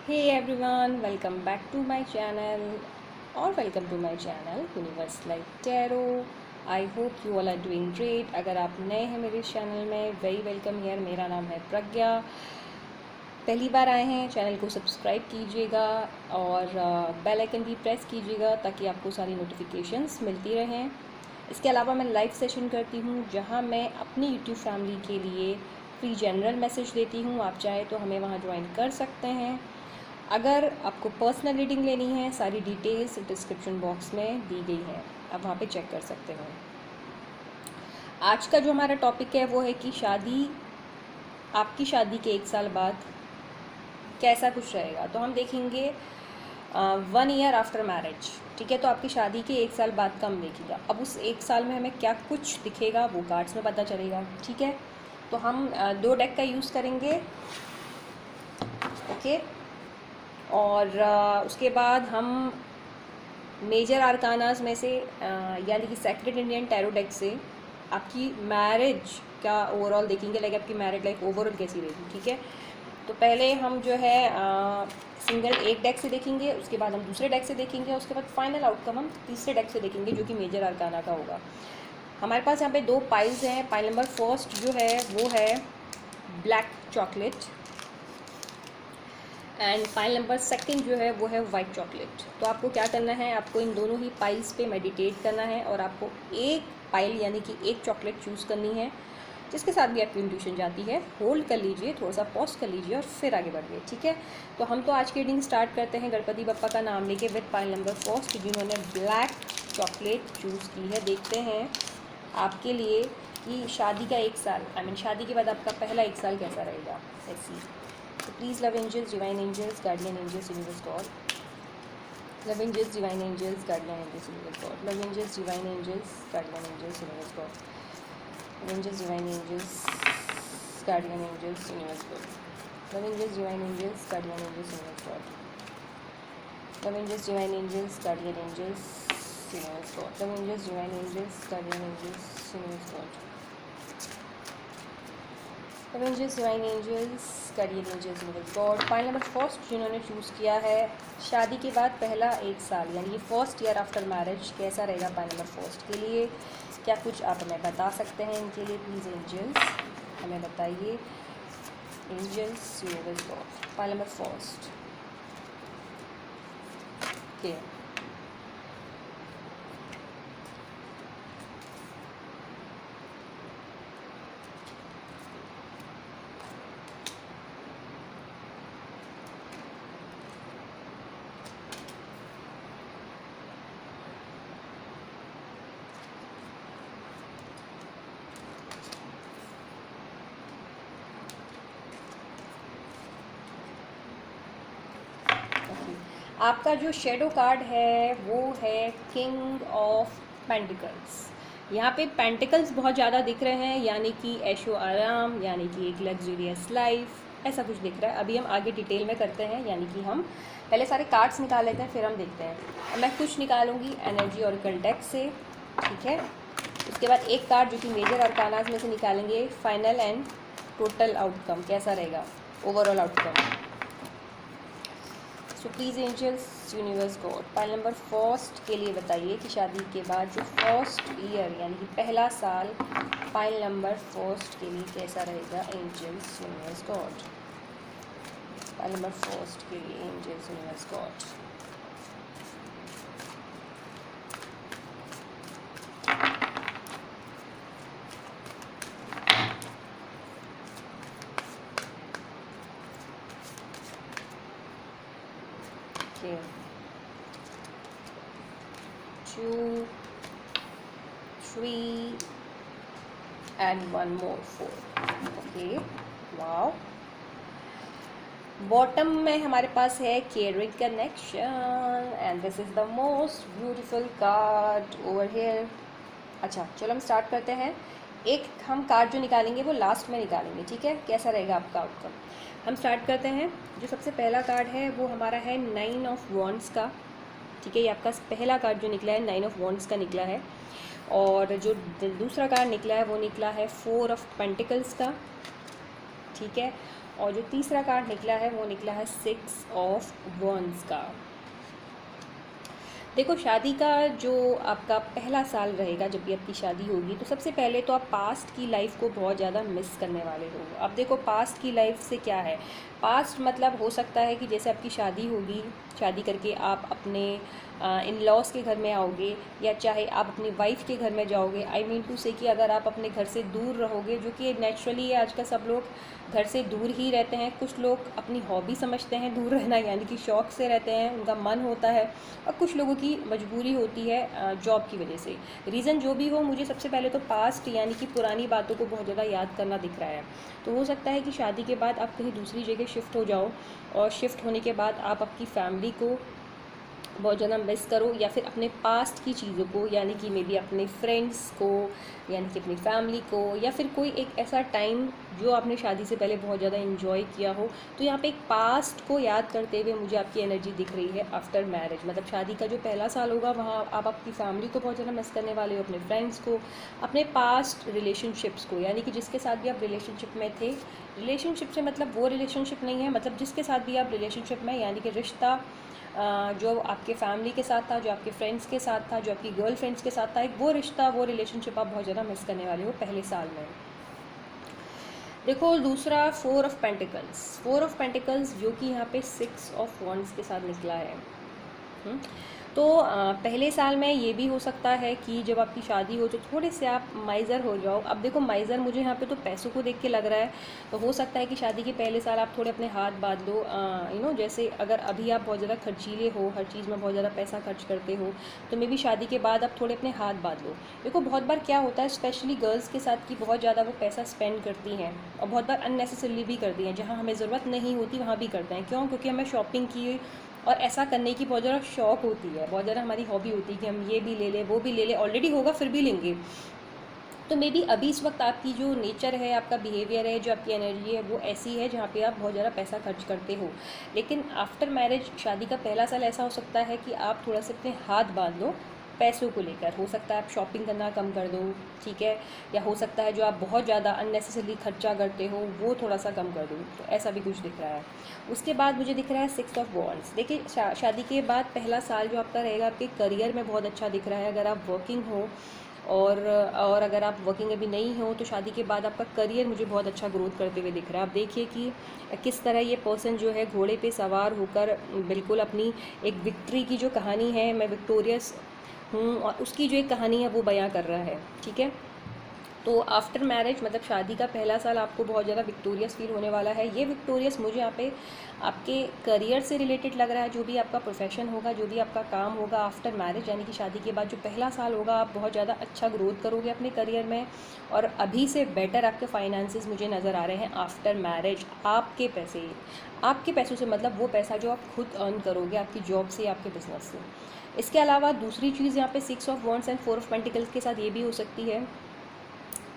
Hey everyone, welcome back to my channel or welcome to my channel Universe Life Tarot. I hope you all are doing great. अगर आप नए हैं मेरे channel में very welcome here. मेरा नाम है प्रज्ञा। पहली बार आए हैं चैनल को सब्सक्राइब कीजिएगा और बेल आइकन भी प्रेस कीजिएगा ताकि आपको सारी नोटिफिकेशंस मिलती रहें। इसके अलावा मैं लाइव सेशन करती हूँ जहाँ मैं अपनी यूट्यूब फैमिली के लिए फ्री जनरल मैसेज देती हूँ। आप चाहे तो हमें वहाँ ज्वाइन कर सकते हैं। अगर आपको पर्सनल रीडिंग लेनी है, सारी डिटेल्स डिस्क्रिप्शन बॉक्स में दी गई है, आप वहाँ पे चेक कर सकते हो। आज का जो हमारा टॉपिक है वो है कि आपकी शादी के 1 साल बाद कैसा कुछ रहेगा। तो हम देखेंगे 1 ईयर आफ्टर मैरिज। ठीक है, तो आपकी शादी के 1 साल बाद का हम देखेगा। अब उस 1 साल में हमें क्या कुछ दिखेगा वो कार्ड्स में पता चलेगा। ठीक है, तो हम 2 डेक का यूज़ करेंगे। ओके, और उसके बाद हम मेजर आर्कानास में से यानी कि सेक्रेड इंडियन टैरो डेक से आपकी मैरिज का ओवरऑल देखेंगे, लाइक आपकी मैरिड लाइफ ओवरऑल कैसी रहेगी। ठीक है, तो पहले हम जो है सिंगल एक डेक से देखेंगे, उसके बाद हम दूसरे डेक से देखेंगे, उसके बाद फाइनल आउटकम हम तीसरे डेक से देखेंगे जो कि मेजर आर्काना का होगा। हमारे पास यहाँ पे 2 पाइल्स हैं। पाइल नंबर फर्स्ट जो है वो है black chocolate and pile number second जो है वो है वाइट चॉकलेट। तो आपको क्या करना है, आपको इन दोनों ही पाइल्स पे मेडिटेट करना है और आपको एक पाइल यानी कि एक चॉकलेट चूज़ करनी है जिसके साथ भी आपकी इंट्यूशन जाती है। होल्ड कर लीजिए, थोड़ा सा पॉज कर लीजिए और फिर आगे बढ़िए। ठीक है, तो हम तो आज की रीडिंग स्टार्ट करते हैं गणपति बप्पा का नाम लेके विद पाइल नंबर फर्स्ट जिन्होंने ब्लैक चॉकलेट चूज़ की है। देखते हैं आपके लिए कि शादी का 1 साल शादी के बाद आपका पहला 1 साल कैसा रहेगा। ऐसी So please love angels, divine angels, guardian angels, universe God. Love angels, divine angels, guardian angels, universe God. Love angels, divine angels, guardian angels, universe God. Love angels, divine angels, guardian angels, universe God. Love angels, divine angels, guardian angels, universe God. Love angels, divine angels, guardian angels, universe God. Love angels, divine angels, guardian angels, universe God. Love angels, divine angels, guardian angels, universe God. Pile number first जिन्होंने choose किया है शादी के बाद पहला 1 साल यानी कि फर्स्ट ईयर आफ्टर मैरिज कैसा रहेगा पाइल नंबर फर्स्ट के लिए। क्या कुछ आप हमें बता सकते हैं इनके लिए? प्लीज़ एंजल्स हमें बताइए। Angels, universe God, pile number first. Okay, आपका जो शेडो कार्ड है वो है किंग ऑफ पेंटिकल्स। यहाँ पे पेंटिकल्स बहुत ज़्यादा दिख रहे हैं यानी कि ऐशो आराम, यानी कि एक लग्जरियस लाइफ, ऐसा कुछ दिख रहा है। अभी हम आगे डिटेल में करते हैं, यानी कि हम पहले सारे कार्ड्स निकाल लेते हैं फिर हम देखते हैं। मैं कुछ निकालूंगी एनर्जी ऑरेकल डेक से। ठीक है, उसके बाद एक कार्ड जो कि मेजर अरकानाज में से निकालेंगे, फाइनल एंड टोटल आउटकम कैसा रहेगा, overall outcome. So please angels, universe God, pile number first के लिए बताइए कि शादी के बाद जो फर्स्ट ईयर यानी कि पहला साल पाइल नंबर फर्स्ट के लिए कैसा रहेगा। Angels, universe God, pile number first के लिए angels, universe God. Okay. 2, 3 and 1 more 4. Okay, wow. Bottom में हमारे पास है caring connection and this is the most beautiful card over here. अच्छा चलो हम स्टार्ट करते हैं। एक हम कार्ड जो निकालेंगे वो लास्ट में निकालेंगे। ठीक है, कैसा रहेगा आपका आउटकम। हम स्टार्ट करते हैं। जो सबसे पहला कार्ड है वो हमारा है 9 ऑफ वॉन्ड्स का। ठीक है, ये आपका पहला कार्ड जो निकला है 9 ऑफ वॉन्ड्स का निकला है। और जो दूसरा कार्ड निकला है वो निकला है 4 ऑफ पेंटिकल्स का। ठीक है, और जो तीसरा कार्ड निकला है वो निकला है 6 ऑफ वॉन्ड्स का। देखो, शादी का जो आपका पहला साल रहेगा, जब भी आपकी शादी होगी, तो सबसे पहले तो आप पास्ट की लाइफ को बहुत ज़्यादा मिस करने वाले हो। अब देखो, पास्ट की लाइफ से क्या है, पास्ट मतलब हो सकता है कि जैसे आपकी शादी होगी, शादी करके आप अपने इन लॉज के घर में आओगे, या चाहे आप अपनी वाइफ के घर में जाओगे। आई मीन टू से कि अगर आप अपने घर से दूर रहोगे, जो कि नेचुरली है, आजकल सब लोग घर से दूर ही रहते हैं। कुछ लोग अपनी हॉबी समझते हैं दूर रहना, यानी कि शौक़ से रहते हैं, उनका मन होता है, और कुछ लोगों की मजबूरी होती है जॉब की वजह से। रीज़न जो भी हो, मुझे सबसे पहले तो पास्ट यानी कि पुरानी बातों को बहुत ज़्यादा याद करना दिख रहा है। तो हो सकता है कि शादी के बाद आप कहीं दूसरी जगह शिफ्ट हो जाओ, और शिफ्ट होने के बाद आप आपकी फैमिली को बहुत ज़्यादा मिस करो, या फिर अपने पास्ट की चीज़ों को, यानी कि मे बी अपने फ्रेंड्स को, यानी कि अपनी फैमिली को, या फिर कोई एक ऐसा टाइम जो आपने शादी से पहले बहुत ज़्यादा इन्जॉय किया हो। तो यहाँ पे एक पास्ट को याद करते हुए मुझे आपकी एनर्जी दिख रही है आफ्टर मैरिज। मतलब शादी का जो पहला साल होगा, वहाँ आप आपकी फैमिली को बहुत ज़्यादा मिस करने वाले हो, अपने फ्रेंड्स को, अपने पास्ट रिलेशनशिप्स को, यानी कि जिसके साथ भी आप रिलेशनशिप में थे। रिलेशनशिप से मतलब वो रिलेशनशिप नहीं है, मतलब जिसके साथ भी आप रिलेशनशिप में, यानी कि रिश्ता जो आपके फैमिली के साथ था, जो आपके फ्रेंड्स के साथ था, जो आपकी गर्ल फ्रेंड्स के साथ था, एक वो रिश्ता, वो रिलेशनशिप आप बहुत ज़्यादा मिस करने वाले हो पहले साल में। देखो, दूसरा 4 ऑफ पेंटिकल्स, 4 ऑफ पेंटिकल्स जो कि यहाँ पे 6 ऑफ वॉन्ड्स के साथ निकला है। तो पहले साल में ये भी हो सकता है कि जब आपकी शादी हो तो थोड़े से आप माइज़र हो जाओ। अब देखो, माइज़र मुझे यहाँ पे तो पैसों को देख के लग रहा है, तो हो सकता है कि शादी के पहले साल आप थोड़े अपने हाथ बांध लो। जैसे अगर अभी आप बहुत ज़्यादा खर्चीले हो, हर चीज़ में बहुत ज़्यादा पैसा खर्च करते हो, तो मे बी शादी के बाद आप थोड़े अपने हाथ बांध लो। देखो, बहुत बार क्या होता है, स्पेशली गर्ल्स के साथ, कि बहुत ज़्यादा वो पैसा स्पेंड करती हैं, और बहुत बार अननेसेसरीली भी करती हैं। जहाँ हमें ज़रूरत नहीं होती वहाँ भी करते हैं। क्यों? क्योंकि हमें शॉपिंग की और ऐसा करने की बहुत ज़्यादा शौक़ होती है, बहुत ज़्यादा हमारी हॉबी होती है कि हम ये भी ले लें, वो भी ले लें, ऑलरेडी होगा फिर भी लेंगे। तो मे बी अभी इस वक्त आपकी जो नेचर है, आपका बिहेवियर है, जो आपकी एनर्जी है, वो ऐसी है जहाँ पे आप बहुत ज़्यादा पैसा खर्च करते हो। लेकिन आफ्टर मैरिज, शादी का पहला साल ऐसा हो सकता है कि आप थोड़ा सा अपने हाथ बांध लो पैसों को लेकर। हो सकता है आप शॉपिंग करना कम कर दो, ठीक है, या हो सकता है जो आप बहुत ज़्यादा अननेसेसरी खर्चा करते हो वो थोड़ा सा कम कर दो। तो ऐसा भी कुछ दिख रहा है। उसके बाद मुझे दिख रहा है 6 ऑफ वॉन्ड्स। देखिए, शादी के बाद पहला साल जो आपका रहेगा, आपके करियर में बहुत अच्छा दिख रहा है। अगर आप वर्किंग हो, और अगर आप वर्किंग अभी नहीं हो, तो शादी के बाद आपका करियर मुझे बहुत अच्छा ग्रोथ करते हुए दिख रहा है। आप देखिए कि किस तरह ये पर्सन जो है घोड़े पे सवार होकर बिल्कुल अपनी एक विक्ट्री की जो कहानी है, मैं विक्टोरियस हूँ, और उसकी जो एक कहानी है वो बयां कर रहा है, ठीक है। तो आफ्टर मैरिज, मतलब शादी का पहला साल आपको बहुत ज़्यादा विक्टोरियस फील होने वाला है। ये विक्टोरियस मुझे यहाँ पे आपके करियर से रिलेटेड लग रहा है। जो भी आपका प्रोफेशन होगा, जो भी आपका काम होगा आफ्टर मैरिज, यानी कि शादी के बाद जो पहला साल होगा, आप बहुत ज़्यादा अच्छा ग्रोथ करोगे अपने करियर में, और अभी से बेटर आपके फाइनेंसेस मुझे नज़र आ रहे हैं आफ्टर मैरिज। आपके पैसों से, मतलब वो पैसा जो आप खुद अर्न करोगे आपकी जॉब से, आपके बिजनेस से। इसके अलावा दूसरी चीज़ यहाँ पे 6 of wands and 4 of pentacles के साथ ये भी हो सकती है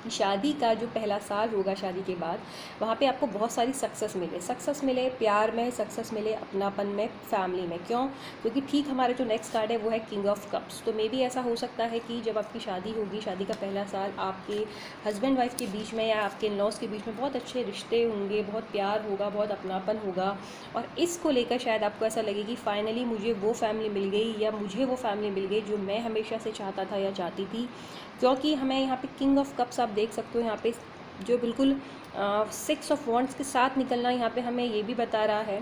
कि शादी का जो पहला साल होगा शादी के बाद, वहाँ पे आपको बहुत सारी सक्सेस मिले प्यार में, सक्सेस मिले अपनापन में, फैमिली में। क्यों? क्योंकि ठीक हमारा जो नेक्स्ट कार्ड है वो है किंग ऑफ कप्स। तो मे बी ऐसा हो सकता है कि जब आपकी शादी होगी, शादी का पहला साल, आपके हस्बैंड वाइफ के बीच में या आपके इन लॉज के बीच में बहुत अच्छे रिश्ते होंगे, बहुत प्यार होगा, बहुत अपनापन होगा, और इसको लेकर शायद आपको ऐसा लगे कि फाइनली मुझे वो फैमिली मिल गई, या मुझे वो फैमिली मिल गई जो मैं हमेशा से चाहता था या चाहती थी। क्योंकि हमें यहाँ पे किंग ऑफ कप्स आप देख सकते हो, यहाँ पे जो बिल्कुल 6 ऑफ वॉन्ड्स के साथ निकलना यहाँ पे हमें ये भी बता रहा है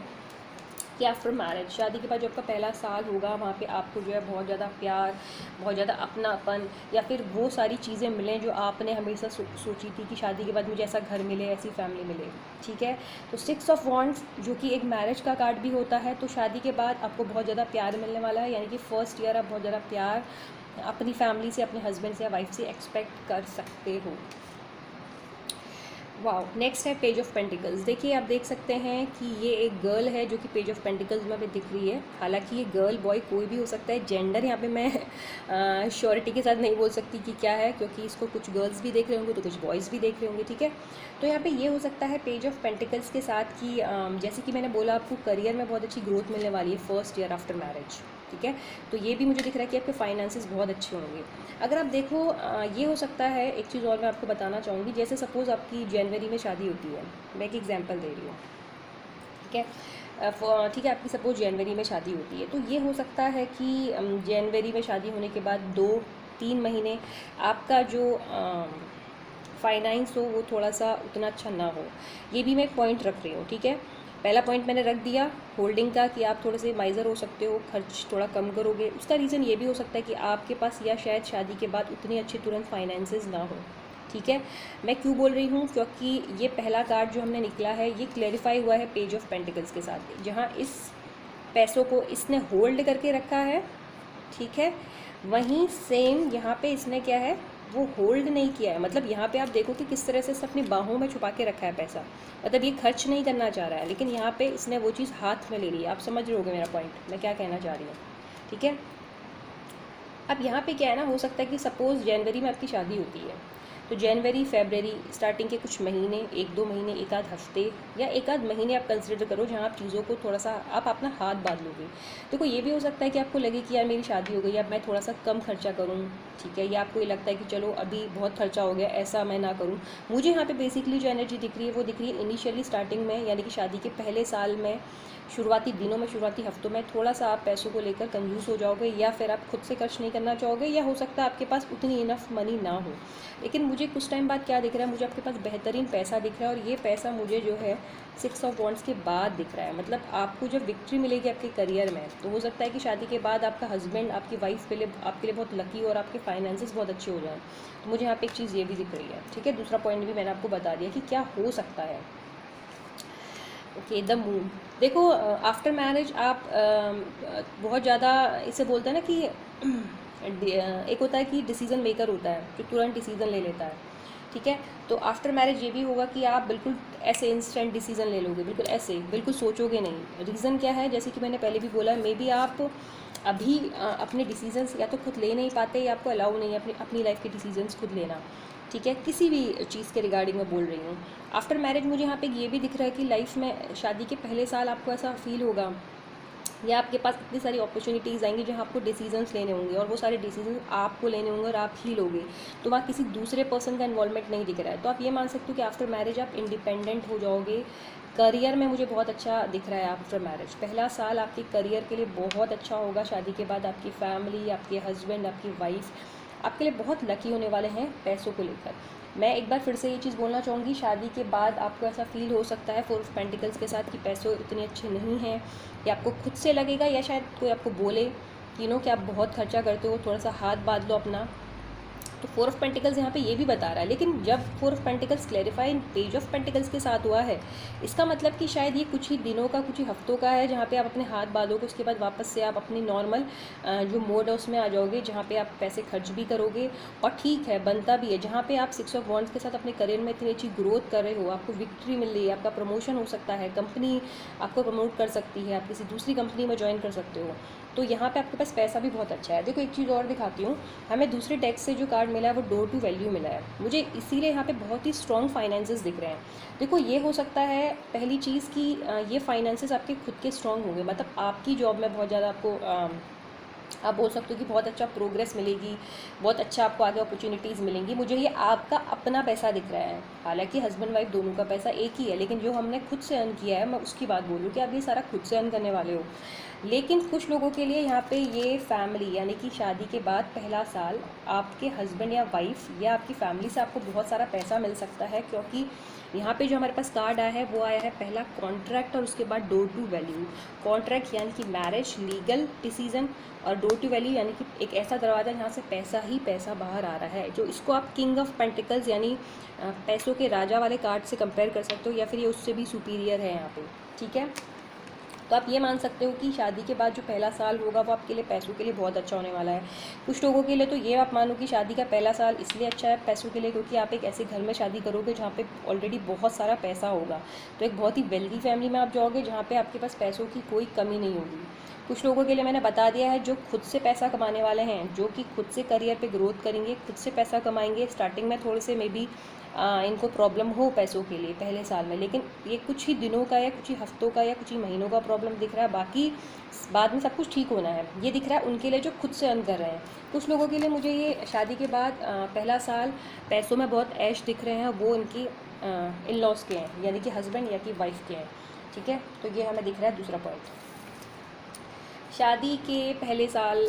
कि आफ्टर मैरिज, शादी के बाद जो आपका पहला साल होगा, वहाँ पे आपको जो है बहुत ज़्यादा प्यार, बहुत ज़्यादा अपनापन, या फिर वो सारी चीज़ें मिलें जो आपने हमेशा सोची थी कि शादी के बाद मुझे ऐसा घर मिले, ऐसी फैमिली मिले, ठीक है। तो 6 ऑफ वॉन्ड्स जो कि एक मैरिज का कार्ड भी होता है, तो शादी के बाद आपको बहुत ज़्यादा प्यार मिलने वाला है, यानी कि फर्स्ट ईयर आप बहुत ज़्यादा प्यार अपनी फैमिली से, अपने हस्बैंड से या वाइफ से एक्सपेक्ट कर सकते हो। वाओ, नेक्स्ट है पेज ऑफ पेंटिकल्स। देखिए, आप देख सकते हैं कि ये एक गर्ल है जो कि पेज ऑफ पेंटिकल्स में भी दिख रही है। हालांकि ये गर्ल बॉय कोई भी हो सकता है, जेंडर यहाँ पे मैं श्योरिटी के साथ नहीं बोल सकती कि क्या है, क्योंकि इसको कुछ गर्ल्स भी देख रहे होंगे तो कुछ बॉयज़ भी देख रहे होंगे, ठीक है। तो यहाँ पे ये हो सकता है पेज ऑफ पेंटिकल्स के साथ कि जैसे कि मैंने बोला, आपको करियर में बहुत अच्छी ग्रोथ मिलने वाली है फर्स्ट ईयर आफ्टर मैरिज, ठीक है। तो ये भी मुझे दिख रहा है कि आपके फाइनेंसेस बहुत अच्छे होंगे। अगर आप देखो ये हो सकता है, एक चीज़ और मैं आपको बताना चाहूँगी, जैसे सपोज़ आपकी जनवरी में शादी होती है, मैं एक एग्जांपल दे रही हूँ, ठीक है। ठीक है, आपकी सपोज़ जनवरी में शादी होती है, तो ये हो सकता है कि जनवरी में शादी होने के बाद 2-3 महीने आपका जो फाइनेंस हो वो थोड़ा सा उतना अच्छा ना हो। ये भी मैं एक पॉइंट रख रही हूँ, ठीक है। पहला पॉइंट मैंने रख दिया होल्डिंग का, कि आप थोड़े से माइज़र हो सकते हो, खर्च थोड़ा कम करोगे। उसका रीज़न ये भी हो सकता है कि आपके पास या शायद शादी के बाद उतनी अच्छी तुरंत फाइनेंसेस ना हो, ठीक है। मैं क्यों बोल रही हूँ, क्योंकि ये पहला कार्ड जो हमने निकला है ये क्लैरिफाई हुआ है पेज ऑफ पेंटिकल्स के साथ, जहाँ इस पैसों को इसने होल्ड करके रखा है, ठीक है। वहीं सेम यहाँ पे इसने क्या है, वो होल्ड नहीं किया है। मतलब यहाँ पे आप देखो कि किस तरह से इसने अपनी बाहों में छुपा के रखा है पैसा, मतलब ये खर्च नहीं करना चाह रहा है, लेकिन यहाँ पे इसने वो चीज़ हाथ में ले ली है। आप समझ रहे होगे मेरा पॉइंट, मैं क्या कहना चाह रही हूँ, ठीक है। अब यहाँ पे क्या है ना, हो सकता है कि सपोज़ जनवरी में आपकी शादी होती है, तो जनवरी फरवरी स्टार्टिंग के कुछ महीने, 1-2 महीने, एक आध हफ्ते या एक आध महीने आप कंसिडर करो जहाँ आप चीज़ों को थोड़ा सा आप अपना हाथ बांध लोगे। देखो ये भी हो सकता है कि आपको लगे कि यार मेरी शादी हो गई, अब मैं थोड़ा सा कम खर्चा करूँ, ठीक है। या आपको ये लगता है कि चलो अभी बहुत खर्चा हो गया, ऐसा मैं ना करूँ। मुझे यहाँ पे बेसिकली जो एनर्जी दिख रही है वो दिख रही है इनिशियली स्टार्टिंग में, यानी कि शादी के पहले साल में, शुरुआती दिनों में, शुरुआती हफ्तों में थोड़ा सा आप पैसों को लेकर कंजूस हो जाओगे, या फिर आप खुद से खर्च नहीं करना चाहोगे, या हो सकता है आपके पास उतनी इनफ मनी ना हो। लेकिन मुझे कुछ टाइम बाद क्या दिख रहा है, मुझे आपके पास बेहतरीन पैसा दिख रहा है, और ये पैसा मुझे जो है 6 ऑफ वॉन्ड्स के बाद दिख रहा है। मतलब आपको जब विक्ट्री मिलेगी आपके करियर में, तो हो सकता है कि शादी के बाद आपका हस्बैंड आपकी वाइफ के लिए बहुत लकी और आपके फाइनेंसेस बहुत अच्छे हो जाएं। तो मुझे यहाँ पे एक चीज़ ये भी दिख रही है, ठीक है। दूसरा पॉइंट भी मैंने आपको बता दिया कि क्या हो सकता है। ओके, द मून, देखो आफ्टर मैरिज आप बहुत ज़्यादा, इसे बोलते हैं ना कि एक होता है कि डिसीज़न मेकर होता है जो तुरंत डिसीज़न ले लेता है, ठीक है। तो आफ्टर मैरिज ये भी होगा कि आप बिल्कुल ऐसे इंस्टेंट डिसीज़न ले लोगे, बिल्कुल ऐसे, बिल्कुल सोचोगे नहीं। रीज़न क्या है, जैसे कि मैंने पहले भी बोला, मे बी आप अभी अपने डिसीजंस या तो खुद ले नहीं पाते, या आपको अलाउ नहीं है अपनी लाइफ के डिसीजंस खुद लेना, ठीक है। किसी भी चीज़ के रिगार्डिंग मैं बोल रही हूँ। आफ्टर मैरिज मुझे यहाँ पे ये भी दिख रहा है कि लाइफ में शादी के पहले साल आपको ऐसा फील होगा, या आपके पास इतनी सारी अपॉर्चुनिटीज़ आएंगी जहाँ आपको डिसीजंस लेने होंगे, और वो सारे डिसीजन आपको लेने होंगे और आप ही लोगे। तो वहाँ किसी दूसरे पर्सन का इन्वॉल्वमेंट नहीं दिख रहा है। तो आप ये मान सकते हो कि आफ्टर मैरिज आप इंडिपेंडेंट हो जाओगे। करियर में मुझे बहुत अच्छा दिख रहा है आफ्टर मैरिज। पहला साल आपके करियर के लिए बहुत अच्छा होगा। शादी के बाद आपकी फैमिली, आपके हस्बैंड, आपकी वाइफ आपके लिए बहुत लकी होने वाले हैं पैसों को लेकर। मैं एक बार फिर से ये चीज़ बोलना चाहूँगी, शादी के बाद आपको ऐसा फील हो सकता है 4 ऑफ पेंटिकल्स के साथ कि पैसे इतने अच्छे नहीं हैं, या आपको खुद से लगेगा, या शायद कोई आपको बोले कि आप बहुत खर्चा करते हो, थोड़ा सा हाथ बांध लो अपना। तो 4 ऑफ पेंटिकल्स यहाँ पे ये भी बता रहा है। लेकिन जब 4 of pentacles clarify page of pentacles के साथ हुआ है, इसका मतलब कि शायद ये कुछ ही दिनों का, कुछ ही हफ्तों का है, जहाँ पे आप अपने हाथ बांधोगे, उसके बाद वापस से आप अपनी नॉर्मल जो मोड है उसमें आ जाओगे, जहाँ पे आप पैसे खर्च भी करोगे। और ठीक है, बनता भी है, जहाँ पे आप 6 ऑफ वॉन्ड्स के साथ अपने करियर में इतनी अच्छी ग्रोथ कर रहे हो, आपको विक्ट्री मिल रही है, आपका प्रमोशन हो सकता है, कंपनी आपको प्रमोट कर सकती है, आप किसी दूसरी कंपनी में ज्वाइन कर सकते हो, तो यहाँ पे आपके पास पैसा भी बहुत अच्छा है। देखो एक चीज़ और दिखाती हूँ, हमें दूसरे टैक्स से जो कार्ड मिला है वो डोर टू वैल्यू मिला है। मुझे इसीलिए यहाँ पे बहुत ही स्ट्रॉन्ग फाइनेंसेस दिख रहे हैं। देखो ये हो सकता है पहली चीज़ कि ये फाइनेंसेस आपके खुद के स्ट्रॉन्ग होंगे, मतलब आपकी जॉब में बहुत ज़्यादा आपको आप बोल सकते हो कि बहुत अच्छा प्रोग्रेस मिलेगी, बहुत अच्छा आपको आगे अपॉर्चुनिटीज़ मिलेंगी। मुझे ये आपका अपना पैसा दिख रहा है, हालांकि हस्बैंड वाइफ दोनों का पैसा एक ही है, लेकिन जो हमने खुद से अर्न किया है, मैं उसकी बात बोलूँ कि आप ये सारा खुद से अर्न करने वाले हो। लेकिन कुछ लोगों के लिए यहाँ पे ये फैमिली, यानी कि शादी के बाद पहला साल आपके हस्बैंड या वाइफ या आपकी फैमिली से आपको बहुत सारा पैसा मिल सकता है, क्योंकि यहाँ पे जो हमारे पास कार्ड आया है वो आया है पहला कॉन्ट्रैक्ट और उसके बाद डोर टू वैल्यू। कॉन्ट्रैक्ट यानी कि मैरिज, लीगल डिसीजन, और डोर टू वैल्यू यानी कि एक ऐसा दरवाज़ा जहाँ से पैसा ही पैसा बाहर आ रहा है, जो इसको आप किंग ऑफ पेंटिकल्स यानी पैसों के राजा वाले कार्ड से कंपेयर कर सकते हो, या फिर ये उससे भी सुपीरियर है यहाँ पे, ठीक है। तो आप ये मान सकते हो कि शादी के बाद जो पहला साल होगा वो आपके लिए पैसों के लिए बहुत अच्छा होने वाला है। कुछ लोगों के लिए तो ये आप मानो कि शादी का पहला साल इसलिए अच्छा है पैसों के लिए, क्योंकि आप एक ऐसे घर में शादी करोगे जहाँ पे ऑलरेडी बहुत सारा पैसा होगा। तो एक बहुत ही वेल्दी फैमिली में आप जाओगे जहाँ पे आपके पास पैसों की कोई कमी नहीं होगी। कुछ लोगों के लिए मैंने बता दिया है जो खुद से पैसा कमाने वाले हैं, जो कि खुद से करियर पे ग्रोथ करेंगे, खुद से पैसा कमाएंगे। स्टार्टिंग में थोड़े से मे बी इनको प्रॉब्लम हो पैसों के लिए पहले साल में, लेकिन ये कुछ ही दिनों का या कुछ ही हफ्तों का या कुछ ही महीनों का प्रॉब्लम दिख रहा है, बाकी बाद में सब कुछ ठीक होना है। ये दिख रहा है उनके लिए जो खुद से अर्न कर रहे हैं। कुछ लोगों के लिए मुझे ये शादी के बाद पहला साल पैसों में बहुत ऐश दिख रहे हैं, वो इनकी इन लॉज के हैं, यानी कि हस्बैंड या कि वाइफ के हैं। ठीक है, तो ये हमें दिख रहा है दूसरा पॉइंट। शादी के पहले साल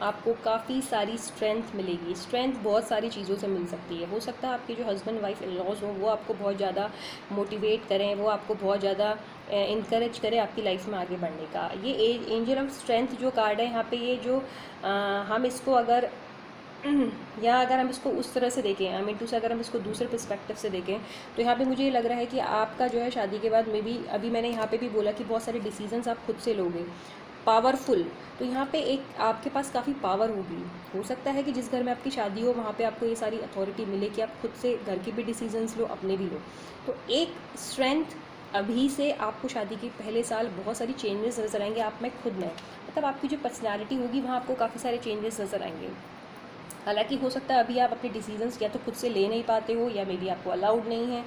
आपको काफ़ी सारी स्ट्रेंथ मिलेगी। स्ट्रेंथ बहुत सारी चीज़ों से मिल सकती है। हो सकता है आपके जो हस्बैंड वाइफ इन लॉज हों वो आपको बहुत ज़्यादा मोटिवेट करें, वो आपको बहुत ज़्यादा इनकरेज करें आपकी लाइफ में आगे बढ़ने का। ये एंजल ऑफ स्ट्रेंथ जो कार्ड है यहाँ पे, ये जो हम इसको अगर या अगर हम इसको उस तरह से देखें, आई मीन टू से अगर हम इसको दूसरे पर्सपेक्टिव से देखें, तो यहाँ पे मुझे ये लग रहा है कि आपका जो है शादी के बाद मे बी, अभी मैंने यहाँ पे भी बोला कि बहुत सारे डिसीजंस आप खुद से लोगे, पावरफुल। तो यहाँ पे एक आपके पास काफ़ी पावर होगी। हो सकता है कि जिस घर में आपकी शादी हो वहाँ पे आपको ये सारी अथॉरिटी मिले कि आप खुद से घर के भी डिसीजंस लो, अपने भी लो। तो एक स्ट्रेंथ अभी से आपको शादी के पहले साल बहुत सारी चेंजेस नज़र आएंगे आप में, खुद में, मतलब आपकी जो पर्सनैलिटी होगी वहाँ आपको काफ़ी सारे चेंजेस नज़र आएंगे। हालांकि हो सकता है अभी आप अपने डिसीजंस या तो खुद से ले नहीं पाते हो या मे बी आपको अलाउड नहीं है,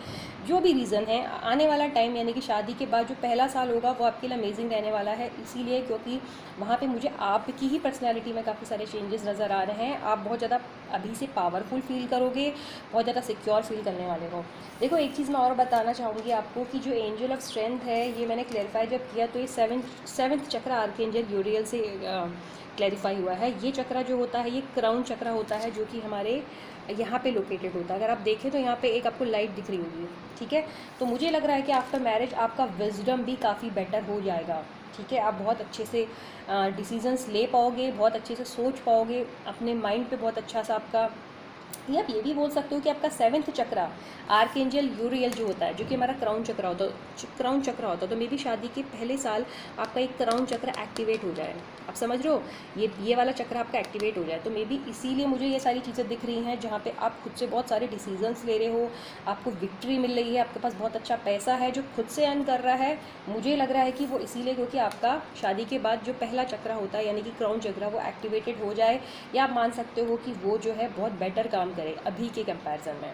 जो भी रीज़न है। आने वाला टाइम यानी कि शादी के बाद जो पहला साल होगा वो आपके लिए अमेजिंग रहने वाला है, इसीलिए क्योंकि वहाँ पे मुझे आपकी ही पर्सनैलिटी में काफ़ी सारे चेंजेस नज़र आ रहे हैं। आप बहुत ज़्यादा अभी से पावरफुल फील करोगे, बहुत ज़्यादा सिक्योर फील करने वाले हो। देखो एक चीज़ मैं और बताना चाहूँगी आपको कि जो एंजल ऑफ स्ट्रेंथ है, ये मैंने क्लैरिफाई जब किया तो ये सेवन्थ चक्र आर्कएंजल यूरियल से क्लैरिफाई हुआ है। ये चक्रा जो होता है ये क्राउन चक्रा होता है, जो कि हमारे यहाँ पे लोकेटेड होता है। अगर आप देखें तो यहाँ पे एक आपको लाइट दिख रही होगी। ठीक है, तो मुझे लग रहा है कि आफ्टर मैरिज आपका विजडम भी काफ़ी बेटर हो जाएगा। ठीक है, आप बहुत अच्छे से डिसीजंस ले पाओगे, बहुत अच्छे से सोच पाओगे, अपने माइंड पे बहुत अच्छा सा आपका, या आप ये भी बोल सकते हो कि आपका सेवन्थ चक्रा आर्कएंजल यूरियल जो होता है, जो कि हमारा क्राउन चक्रा होता है, तो मे बी शादी के पहले साल आपका एक क्राउन चक्र एक्टिवेट हो जाए। आप समझ रहे हो, ये वाला चक्र आपका एक्टिवेट हो जाए। तो मे बी इसीलिए मुझे ये सारी चीज़ें दिख रही हैं जहाँ पे आप खुद से बहुत सारे डिसीजंस ले रहे हो, आपको विक्ट्री मिल रही है, आपके पास बहुत अच्छा पैसा है जो खुद से अर्न कर रहा है। मुझे लग रहा है कि वो इसीलिए क्योंकि आपका शादी के बाद जो पहला चक्रा होता है यानी कि क्राउन चक्रा वो एक्टिवेटेड हो जाए, या आप मान सकते हो कि वो जो है बहुत बेटर काम करे अभी के कंपैरिजन में।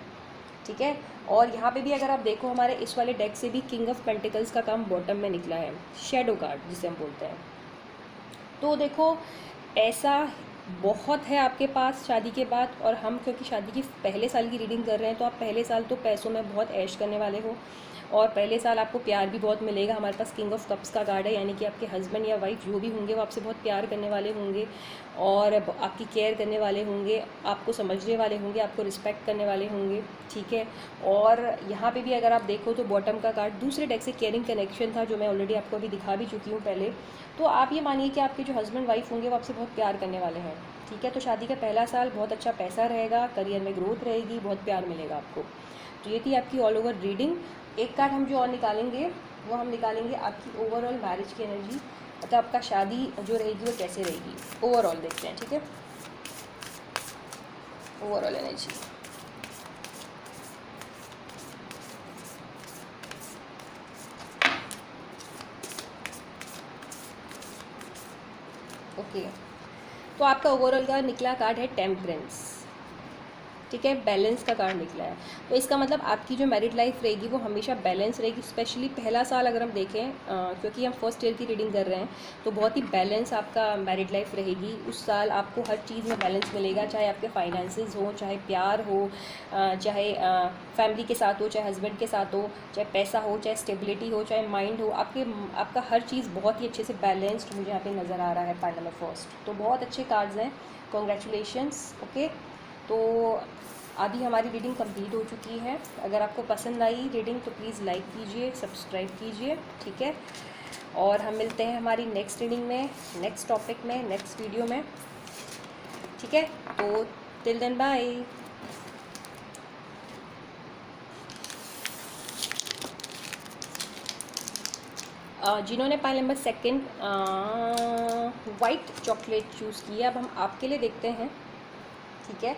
ठीक है, और यहाँ पे भी अगर आप देखो हमारे इस वाले डेक से भी किंग ऑफ पेंटिकल्स का काम बॉटम में निकला है, शेडो कार्ड जिसे हम बोलते हैं। तो देखो ऐसा बहुत है आपके पास शादी के बाद, और हम क्योंकि शादी की पहले साल की रीडिंग कर रहे हैं तो आप पहले साल तो पैसों में बहुत ऐश करने वाले हो, और पहले साल आपको प्यार भी बहुत मिलेगा। हमारे पास किंग ऑफ कप्स का कार्ड है, यानी कि आपके हस्बैंड या वाइफ जो भी होंगे वो आपसे बहुत प्यार करने वाले होंगे और आपकी केयर करने वाले होंगे, आपको समझने वाले होंगे, आपको रिस्पेक्ट करने वाले होंगे। ठीक है, और यहाँ पे भी अगर आप देखो तो बॉटम का कार्ड दूसरे डेक से केयरिंग कनेक्शन था, जो मैं ऑलरेडी आपको अभी दिखा भी चुकी हूँ पहले। तो आप ये मानिए कि आपके जो हस्बैंड वाइफ होंगे वो आपसे बहुत प्यार करने वाले हैं। ठीक है, तो शादी का पहला साल बहुत अच्छा पैसा रहेगा, करियर में ग्रोथ रहेगी, बहुत प्यार मिलेगा आपको। तो ये थी आपकी ऑल ओवर रीडिंग। एक कार्ड हम जो और निकालेंगे वो हम निकालेंगे आपकी ओवरऑल मैरिज की एनर्जी, मतलब आपका शादी जो रहेगी वो कैसे रहेगी, ओवरऑल देखते हैं। ठीक है, ओवरऑल एनर्जी। ओके, तो आपका ओवरऑल का निकला कार्ड है टेम्परेंस। ठीक है, बैलेंस का कार्ड निकला है। तो इसका मतलब आपकी जो मैरिड लाइफ रहेगी वो हमेशा बैलेंस रहेगी। स्पेशली पहला साल अगर हम देखें, क्योंकि हम फर्स्ट ईयर की रीडिंग कर रहे हैं, तो बहुत ही बैलेंस आपका मैरिड लाइफ रहेगी। उस साल आपको हर चीज़ में बैलेंस मिलेगा, चाहे आपके फाइनेंसेस हो, चाहे प्यार हो, चाहे फैमिली के साथ हो, चाहे हस्बैंड के साथ हो, चाहे पैसा हो, चाहे स्टेबिलिटी हो, चाहे माइंड हो, आपका हर चीज़ बहुत ही अच्छे से बैलेंस्ड मुझे यहाँ पे नज़र आ रहा है पाइल नंबर फर्स्ट। तो बहुत अच्छे कार्ड्स हैं, कॉन्ग्रेचुलेशंस। ओके, तो आधी हमारी रीडिंग कंप्लीट हो चुकी है। अगर आपको पसंद आई रीडिंग तो प्लीज़ लाइक कीजिए, सब्सक्राइब कीजिए। ठीक है, और हम मिलते हैं हमारी नेक्स्ट रीडिंग में, नेक्स्ट टॉपिक में, नेक्स्ट वीडियो में। ठीक है, तो टिल देन बाय। जिन्होंने pile number second white chocolate choose की है, अब हम आपके लिए देखते हैं। ठीक है,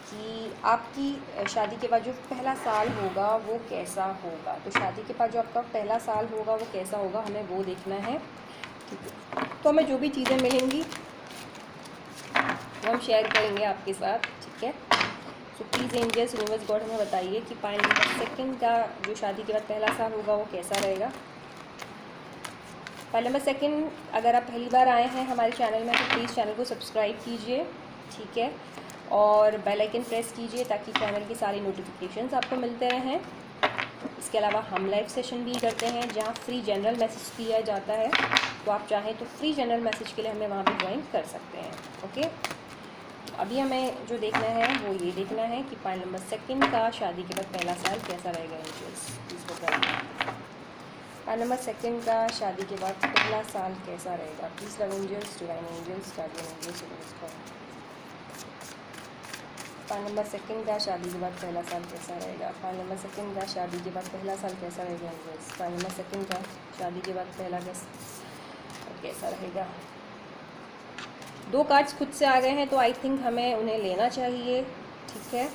कि आपकी शादी के बाद जो पहला साल होगा वो कैसा होगा। तो शादी के बाद जो आपका पहला साल होगा वो कैसा होगा, हमें वो देखना है। ठीक है, तो हमें जो भी चीज़ें मिलेंगी वो हम शेयर करेंगे आपके साथ। ठीक है, so please angels, universe, God हमें बताइए कि पाइल नंबर सेकंड का जो शादी के बाद पहला साल होगा वो कैसा रहेगा। पाइल नंबर सेकंड, अगर आप पहली बार आए हैं हमारे चैनल में तो प्लीज़ चैनल को सब्सक्राइब कीजिए, ठीक है, और बेल आइकन प्रेस कीजिए ताकि चैनल की सारी नोटिफिकेशंस आपको मिलते रहें। इसके अलावा हम लाइव सेशन भी करते हैं जहाँ फ्री जनरल मैसेज किया जाता है, तो आप चाहें तो फ्री जनरल मैसेज के लिए हमें वहाँ भी ज्वाइन कर सकते हैं। ओके, अभी हमें जो देखना है वो ये देखना है कि पाइल नंबर सेकंड का शादी के बाद पहला साल कैसा रहेगा एंजल्स, प्लीज़ बताइए। पाइल नंबर सेकंड का शादी के बाद पहला साल कैसा रहेगा, please love angels, divine angels, guardian angels, pile number second का शादी के बाद पहला साल कैसा रहेगा। पाइल नंबर सेकंड का शादी के बाद पहला साल कैसा रहेगा एंजल्स। पाइल नंबर सेकंड का शादी के बाद पहला कैसा रहेगा। 2 कार्ड्स खुद से आ गए हैं तो आई थिंक हमें उन्हें लेना चाहिए, ठीक है,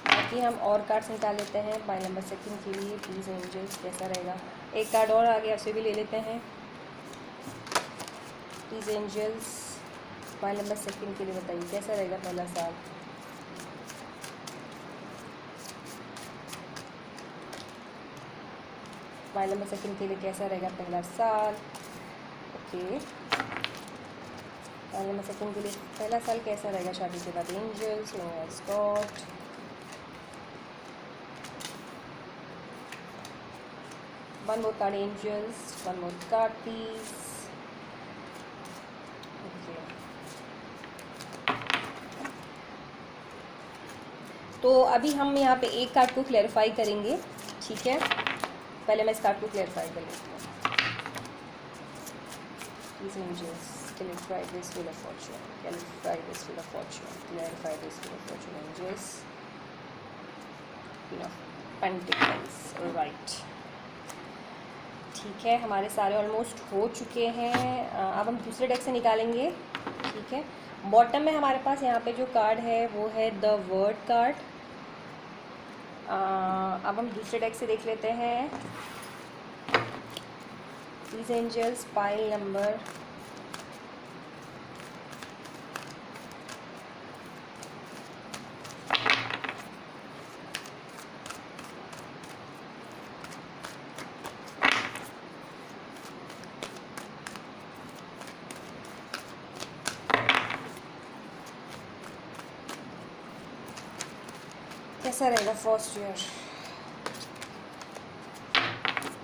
बाकी हम और कार्ड्स निकाल लेते हैं पाइल नंबर सेकंड के लिए। प्लीज़ एंजल्स, कैसा रहेगा। एक कार्ड और आ गया, उसे भी ले लेते हैं। Please angels, pile number second के लिए बताइए कैसा रहेगा पहला साल। पाइल नंबर सेकंड के लिए कैसा रहेगा पहला साल। ओके, पाइल नंबर सेकंड के लिए पहला साल कैसा रहेगा शादी के बाद angels, universe, God. One more card angels, one more card please. Okay, तो अभी हम यहाँ पे एक कार्ड को क्लैरिफाई करेंगे, ठीक है। पहले मैं इस कार्ड को क्लैरिफाई कर लेती हूँ। Please angels, clarify this wheel of fortune, clarify this wheel of fortune, clarify this wheel of fortune angels, Queen of Pentacles, right, ठीक है। हमारे सारे ऑलमोस्ट हो चुके हैं। अब हम दूसरे डेक से निकालेंगे, ठीक है। बॉटम में हमारे पास यहाँ पे जो कार्ड है वो है द वर्ड कार्ड। अब हम दूसरे डेक से देख लेते हैं। प्लीज एंजल्स, पाइल नंबर कैसा रहेगा first year.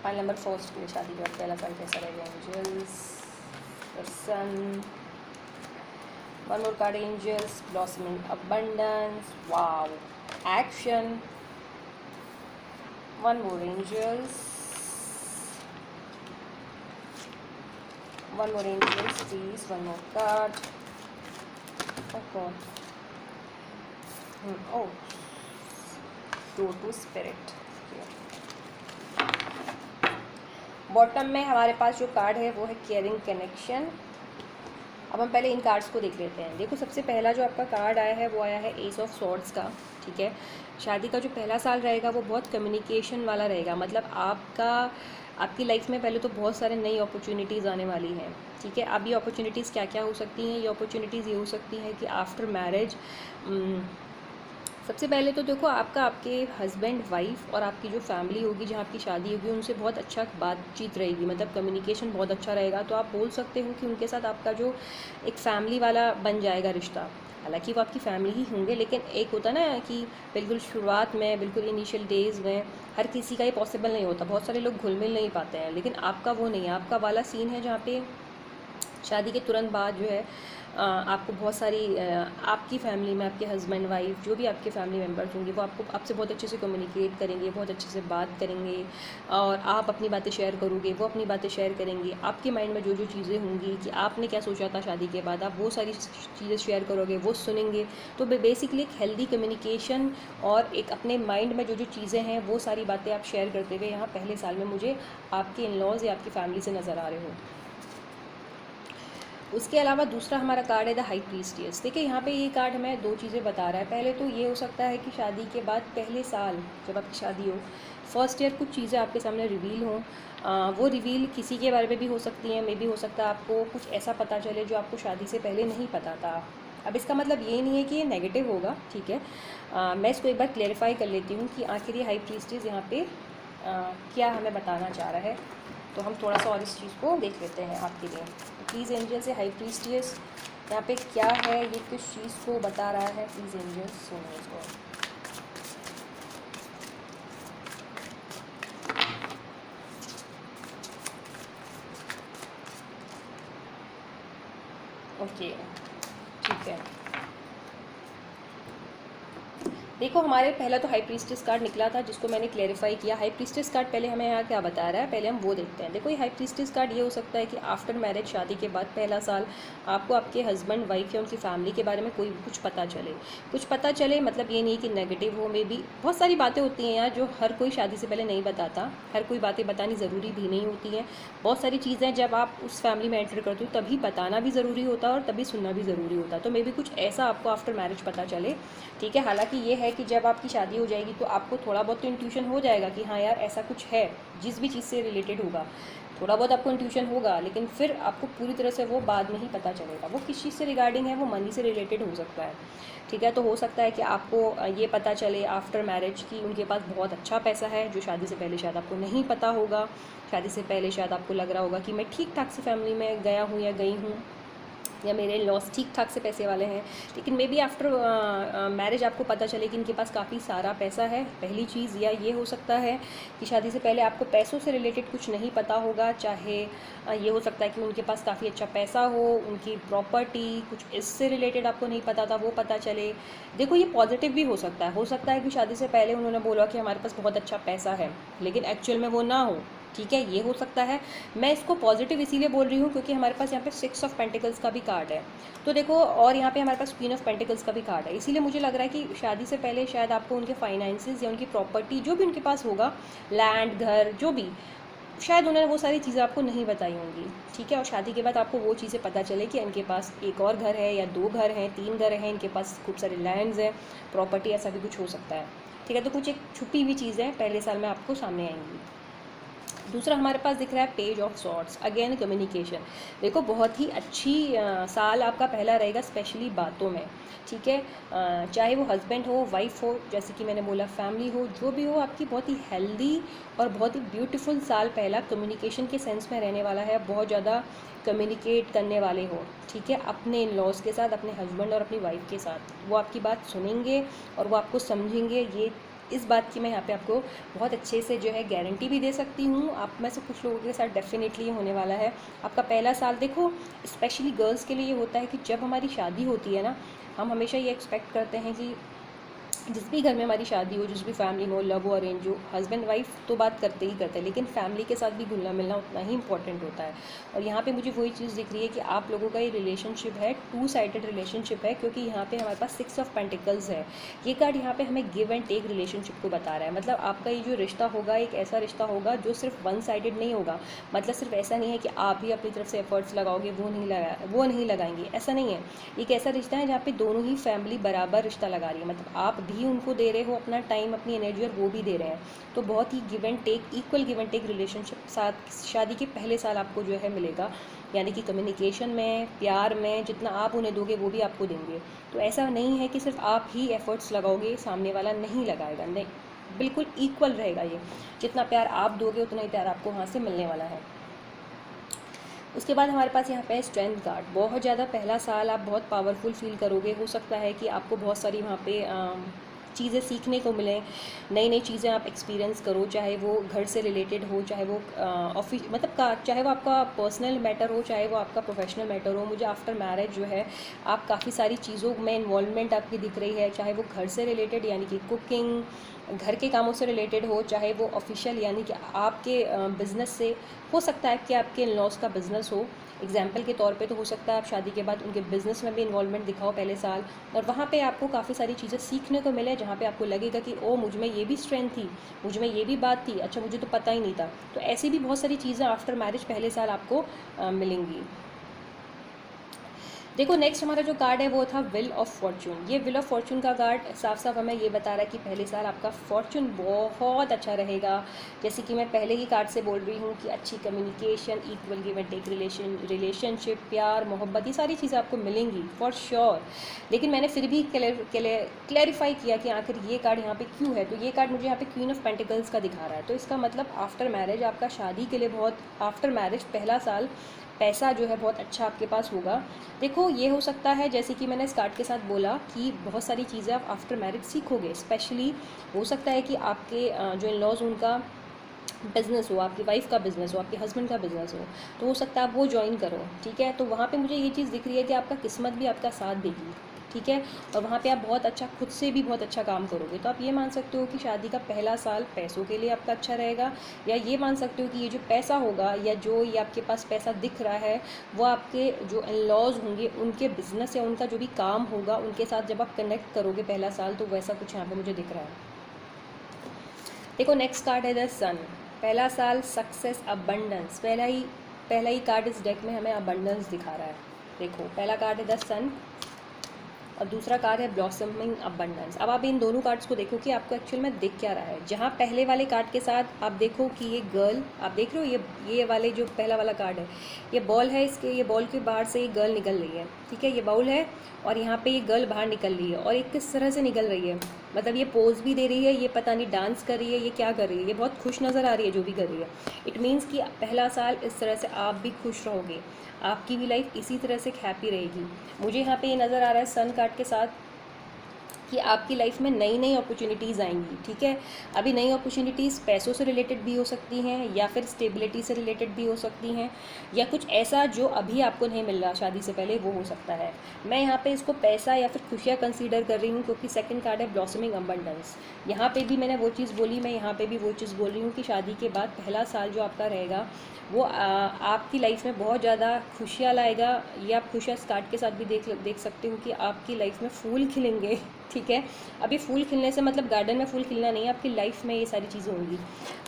Pile number first के लिए शादी के बाद पहला साल कैसा रहेगा angels, the sun. One more card angels, blossoming abundance, wow, action. One more angels, one more angels please, one more card. Oh God, oh, two spirit. Bottom में हमारे पास जो कार्ड है वो है केयरिंग कनेक्शन। अब हम पहले इन कार्ड्स को देख लेते हैं। देखो, सबसे पहला जो आपका कार्ड आया है वो आया है एस ऑफ सॉर्ड्स का, ठीक है। शादी का जो पहला साल रहेगा वो बहुत कम्युनिकेशन वाला रहेगा, मतलब आपकी लाइफ में पहले तो बहुत सारे नई अपॉर्चुनिटीज़ आने वाली हैं, ठीक है। अब ये अपॉर्चुनिटीज़ क्या क्या हो सकती हैं। ये अपॉर्चुनिटीज़ ये हो सकती हैं कि आफ्टर मैरिज सबसे पहले तो देखो, आपके हस्बैंड वाइफ और आपकी जो फैमिली होगी जहाँ आपकी शादी होगी उनसे बहुत अच्छा बातचीत रहेगी, मतलब कम्युनिकेशन बहुत अच्छा रहेगा। तो आप बोल सकते हो कि उनके साथ आपका जो एक फैमिली वाला बन जाएगा रिश्ता। हालांकि वो आपकी फैमिली ही होंगे, लेकिन एक होता ना कि बिल्कुल शुरुआत में, बिल्कुल इनिशियल डेज़ में हर किसी का ये पॉसिबल नहीं होता, बहुत सारे लोग घुल मिल नहीं पाते हैं, लेकिन आपका वो नहीं है। आपका वाला सीन है जहाँ पे शादी के तुरंत बाद जो है आपको बहुत सारी आपकी फैमिली में आपके हस्बैंड वाइफ जो भी आपके फैमिली मेम्बर्स होंगे वो आपसे बहुत अच्छे से कम्युनिकेट करेंगे, बहुत अच्छे से बात करेंगे, और आप अपनी बातें शेयर करोगे, वो अपनी बातें शेयर करेंगे। आपके माइंड में जो जो चीज़ें होंगी कि आपने क्या सोचा था शादी के बाद, आप वो सारी चीज़ें शेयर करोगे, वो सुनेंगे। तो बेसिकली एक हेल्दी कम्युनिकेशन और एक अपने माइंड में जो जो चीज़ें हैं वो सारी बातें आप शेयर करते हुए यहाँ पहले साल में मुझे आपके इन लॉज या आपकी फैमिली से नज़र आ रहे हो। उसके अलावा दूसरा हमारा कार्ड है द हाई प्रीस्टियस। देखिए, यहाँ पे ये कार्ड हमें 2 चीज़ें बता रहा है। पहले तो ये हो सकता है कि शादी के बाद पहले साल जब आपकी शादी हो, फर्स्ट ईयर, कुछ चीज़ें आपके सामने रिवील हों। वो रिवील किसी के बारे में भी हो सकती हैं, मे भी हो सकता है आपको कुछ ऐसा पता चले जो आपको शादी से पहले नहीं पता था, अब इसका मतलब ये नहीं है कि ये नेगेटिव होगा, ठीक है। मैं इसको एक बार क्लेरिफाई कर लेती हूँ कि आखिर ये हाई प्रीस्टिस यहाँ पे क्या हमें बताना चाह रहा है। तो हम थोड़ा सा और इस चीज़ को देख लेते हैं आपके लिए। तो प्लीज़ एंजल्स से हाई प्रीस्टिस यहाँ पे क्या है, ये किस चीज़ को बता रहा है, प्लीज़ एंजल्स सुनिए इसको। ओके, ठीक है। देखो हमारे पहला तो हाई प्रीस्टिस कार्ड निकला था जिसको मैंने क्लेरिफाई किया। हाई प्रीस्टिस कार्ड पहले हमें यहाँ क्या बता रहा है, पहले हम वो देखते हैं। देखो ये हाई प्रीस्टिस कार्ड ये हो सकता है कि आफ्टर मैरिज, शादी के बाद पहला साल आपको आपके हस्बैंड वाइफ या उनकी फैमिली के बारे में कोई कुछ पता चले। कुछ पता चले मतलब ये नहीं कि नेगेटिव हो, मे बी बहुत सारी बातें होती हैं यार जो हर कोई शादी से पहले नहीं बताता। हर कोई बातें बतानी ज़रूरी भी नहीं होती हैं। बहुत सारी चीज़ें जब आप उस फैमिली में एंटर करते हो तभी बताना भी ज़रूरी होता है और तभी सुनना भी ज़रूरी होता है। तो मे बी कुछ ऐसा आपको आफ्टर मैरिज पता चले, ठीक है। हालांकि ये है कि जब आपकी शादी हो जाएगी तो आपको थोड़ा बहुत तो इंट्यूशन हो जाएगा कि हाँ यार ऐसा कुछ है, जिस भी चीज़ से रिलेटेड होगा थोड़ा बहुत आपको इंट्यूशन होगा, लेकिन फिर आपको पूरी तरह से वो बाद में ही पता चलेगा। वो किस चीज़ से रिगार्डिंग है, वो मनी से रिलेटेड हो सकता है, ठीक है। तो हो सकता है कि आपको ये पता चले आफ्टर मैरिज कि उनके पास बहुत अच्छा पैसा है, जो शादी से पहले शायद आपको नहीं पता होगा। शादी से पहले शायद आपको लग रहा होगा कि मैं ठीक ठाक से फैमिली में गया हूँ या गई हूँ, या मेरे लॉस ठीक ठाक से पैसे वाले हैं, लेकिन मे बी आफ्टर मैरिज आपको पता चले कि इनके पास काफ़ी सारा पैसा है, पहली चीज़। या ये हो सकता है कि शादी से पहले आपको पैसों से रिलेटेड कुछ नहीं पता होगा, चाहे ये हो सकता है कि उनके पास काफ़ी अच्छा पैसा हो, उनकी प्रॉपर्टी कुछ इससे रिलेटेड आपको नहीं पता था वो पता चले। देखो ये पॉजिटिव भी हो सकता है कि शादी से पहले उन्होंने बोला कि हमारे पास बहुत अच्छा पैसा है, लेकिन एक्चुअल में वो ना हो, ठीक है, ये हो सकता है। मैं इसको पॉजिटिव इसीलिए बोल रही हूँ क्योंकि हमारे पास यहाँ पे 6 ऑफ पेंटिकल्स का भी कार्ड है। तो देखो, और यहाँ पे हमारे पास क्वीन ऑफ पेंटिकल्स का भी कार्ड है, इसीलिए मुझे लग रहा है कि शादी से पहले शायद आपको उनके फाइनेंसेस या उनकी प्रॉपर्टी जो भी उनके पास होगा, लैंड, घर, जो भी, शायद उन्होंने वो सारी चीज़ें आपको नहीं बताई होंगी, ठीक है। और शादी के बाद आपको वो चीज़ें पता चले कि इनके पास एक और घर है या 2 घर हैं, 3 घर हैं, इनके पास खूब सारे लैंड्स हैं, प्रॉपर्टी, ऐसा भी कुछ हो सकता है, ठीक है। तो कुछ एक छुपी हुई चीज़ें पहले साल में आपको सामने आएंगी। दूसरा हमारे पास दिख रहा है page of swords, again communication. देखो बहुत ही अच्छी साल आपका पहला रहेगा, स्पेशली बातों में, ठीक है। चाहे वो हस्बैंड हो, वाइफ हो, जैसे कि मैंने बोला फैमिली हो, जो भी हो, आपकी बहुत ही हेल्दी और बहुत ही ब्यूटीफुल साल पहला कम्युनिकेशन के सेंस में रहने वाला है। बहुत ज़्यादा कम्युनिकेट करने वाले हो, ठीक है, अपने इन लॉज के साथ, अपने हस्बैंड और अपनी वाइफ के साथ। वो आपकी बात सुनेंगे और वो आपको समझेंगे। ये इस बात की मैं यहाँ पे आपको बहुत अच्छे से जो है गारंटी भी दे सकती हूँ। आप में से कुछ लोगों के साथ डेफिनेटली ये होने वाला है। आपका पहला साल, देखो स्पेशली गर्ल्स के लिए ये होता है कि जब हमारी शादी होती है ना, हम हमेशा ये एक्सपेक्ट करते हैं कि जिस भी घर में हमारी शादी हो, जिस भी फैमिली में हो, लव हो अरेंज हो, हस्बैंड वाइफ तो बात करते ही करते हैं, लेकिन फैमिली के साथ भी घुलना मिलना उतना ही इंपॉर्टेंट होता है। और यहाँ पे मुझे वही चीज़ दिख रही है कि आप लोगों का ये रिलेशनशिप है, 2 साइडेड रिलेशनशिप है, क्योंकि यहाँ पे हमारे पास 6 ऑफ पेंटिकल्स है। ये कार्ड यहाँ पे हमें गिव एंड टेक रिलेशनशिप को बता रहा है। मतलब आपका ये जो रिश्ता होगा एक ऐसा रिश्ता होगा जो सिर्फ 1 साइडेड नहीं होगा। मतलब सिर्फ ऐसा नहीं है कि आप ही अपनी तरफ से एफर्ट्स लगाओगे, वो नहीं लगाएंगे, ऐसा नहीं है। एक ऐसा रिश्ता है जहाँ पे दोनों ही फैमिली बराबर रिश्ता लगा रही है। मतलब आप भी उनको दे रहे हो अपना टाइम, अपनी एनर्जी, और वो भी दे रहे हैं। तो बहुत ही give and take, equal give and take relationship साथ शादी के पहले साल आपको जो है मिलेगा। यानी कि कम्युनिकेशन में, प्यार में, जितना आप उन्हें दोगे वो भी आपको देंगे। तो ऐसा नहीं है कि सिर्फ आप ही एफर्ट्स लगाओगे, सामने वाला नहीं लगाएगा, नहीं, बिल्कुल इक्वल रहेगा ये। जितना प्यार आप दोगे उतना ही प्यार आपको वहाँ से मिलने वाला है। उसके बाद हमारे पास यहाँ पे स्ट्रेंथ कार्ड। बहुत ज़्यादा पहला साल आप बहुत पावरफुल फील करोगे। हो सकता है कि आपको बहुत सारी वहाँ पे चीज़ें सीखने को मिलें, नई नई चीज़ें आप एक्सपीरियंस करो, चाहे वो घर से रिलेटेड हो, चाहे वो ऑफिस मतलब चाहे वो आपका पर्सनल मैटर हो, चाहे वो आपका प्रोफेशनल मैटर हो। मुझे आफ्टर मैरिज जो है आप काफ़ी सारी चीज़ों में इन्वॉल्वमेंट आपकी दिख रही है, चाहे वो घर से रिलेटेड यानी कि कुकिंग, घर के कामों से रिलेटेड हो, चाहे वो ऑफिशियल यानी कि आपके बिज़नेस से हो सकता है कि आपके इन लॉज का बिज़नेस हो। एग्जाम्पल के तौर पे तो हो सकता है आप शादी के बाद उनके बिज़नेस में भी इन्वॉल्वमेंट दिखाओ पहले साल, और वहाँ पे आपको काफ़ी सारी चीज़ें सीखने को मिले, जहाँ पे आपको लगेगा कि ओ मुझ में ये भी स्ट्रेंथ थी, मुझ में ये भी बात थी, अच्छा मुझे तो पता ही नहीं था। तो ऐसी भी बहुत सारी चीज़ें आफ्टर मैरिज पहले साल आपको मिलेंगी। देखो नेक्स्ट हमारा जो कार्ड है वो था व्हील ऑफ फॉर्चून। ये व्हील ऑफ फॉर्चून का कार्ड साफ साफ हमें ये बता रहा है कि पहले साल आपका फॉर्चून बहुत अच्छा रहेगा। जैसे कि मैं पहले ही कार्ड से बोल रही हूँ कि अच्छी communication, equal give and take relationship, प्यार, मोहब्बत, ये सारी चीज़ें आपको मिलेंगी फॉर श्योर। लेकिन मैंने फिर भी क्लैरिफाई किया कि आखिर ये कार्ड यहाँ पे क्यों है। तो ये कार्ड मुझे यहाँ पे क्वीन ऑफ पेंटिकल्स का दिखा रहा है। तो इसका मतलब आफ्टर मैरिज आपका शादी के लिए बहुत, आफ्टर मैरिज पहला साल पैसा जो है बहुत अच्छा आपके पास होगा। देखो ये हो सकता है जैसे कि मैंने इस कार्ड के साथ बोला कि बहुत सारी चीज़ें आप आफ्टर मैरिज सीखोगे। स्पेशली हो सकता है कि आपके जो इन लॉज उनका बिज़नेस हो, आपकी वाइफ का बिज़नेस हो, आपके हस्बैंड का बिज़नेस हो, तो हो सकता है आप वो ज्वाइन करो। ठीक है, तो वहाँ पे मुझे ये चीज़ दिख रही है कि आपका किस्मत भी आपका साथ देगी। ठीक है, और वहाँ पे आप बहुत अच्छा, खुद से भी बहुत अच्छा काम करोगे। तो आप ये मान सकते हो कि शादी का पहला साल पैसों के लिए आपका अच्छा रहेगा, या ये मान सकते हो कि ये जो पैसा होगा या जो ये आपके पास पैसा दिख रहा है वो आपके जो इन लॉज होंगे उनके बिज़नेस या उनका जो भी काम होगा उनके साथ जब आप कनेक्ट करोगे पहला साल, तो वैसा कुछ यहाँ पर मुझे दिख रहा है। देखो नेक्स्ट कार्ड है द सन। पहला साल सक्सेस, अबंडेंस। पहला ही कार्ड इस डेक में हमें अबंडेंस दिखा रहा है। देखो पहला कार्ड है द सन और दूसरा कार्ड है ब्लॉसमिंग अबंडेंस। अब आप इन दोनों कार्ड्स को देखो कि आपको एक्चुअल में दिख क्या रहा है। जहाँ पहले वाले कार्ड के साथ आप देखो कि ये गर्ल, आप देख रहे हो ये वाले जो पहला वाला कार्ड है, ये बॉल है, इसके ये बॉल के बाहर से ये गर्ल निकल रही है। ठीक है, ये बाउल है और यहाँ पे ये गर्ल बाहर निकल रही है और ये किस तरह से निकल रही है, मतलब ये पोज भी दे रही है, ये पता नहीं डांस कर रही है, ये क्या कर रही है, ये बहुत खुश नज़र आ रही है जो भी कर रही है। इट मीन्स कि पहला साल इस तरह से आप भी खुश रहोगे, आपकी भी लाइफ इसी तरह से हैप्पी रहेगी। मुझे यहाँ पे ये नज़र आ रहा है सन कार्ड के साथ कि आपकी लाइफ में नई नई अपॉर्चुनिटीज़ आएंगी। ठीक है, अभी नई अपॉर्चुनिटीज़ पैसों से रिलेटेड भी हो सकती हैं या फिर स्टेबिलिटी से रिलेटेड भी हो सकती हैं, या कुछ ऐसा जो अभी आपको नहीं मिल रहा शादी से पहले वो हो सकता है। मैं यहाँ पे इसको पैसा या फिर खुशियाँ कंसीडर कर रही हूँ क्योंकि सेकंड कार्ड है ब्लॉसमिंग अबंडेंस। यहाँ पे भी मैंने वो चीज़ बोली, मैं यहाँ पे भी वो चीज़ बोल रही हूँ कि शादी के बाद पहला साल जो आपका रहेगा वो आपकी लाइफ में बहुत ज़्यादा खुशियाँ लाएगा। ये आप खुशियाँ इस कार्ड के साथ भी देख सकते हो कि आपकी लाइफ में फूल खिलेंगे। ठीक है, अभी फूल खिलने से मतलब गार्डन में फूल खिलना नहीं है, आपकी लाइफ में ये सारी चीज़ें होंगी।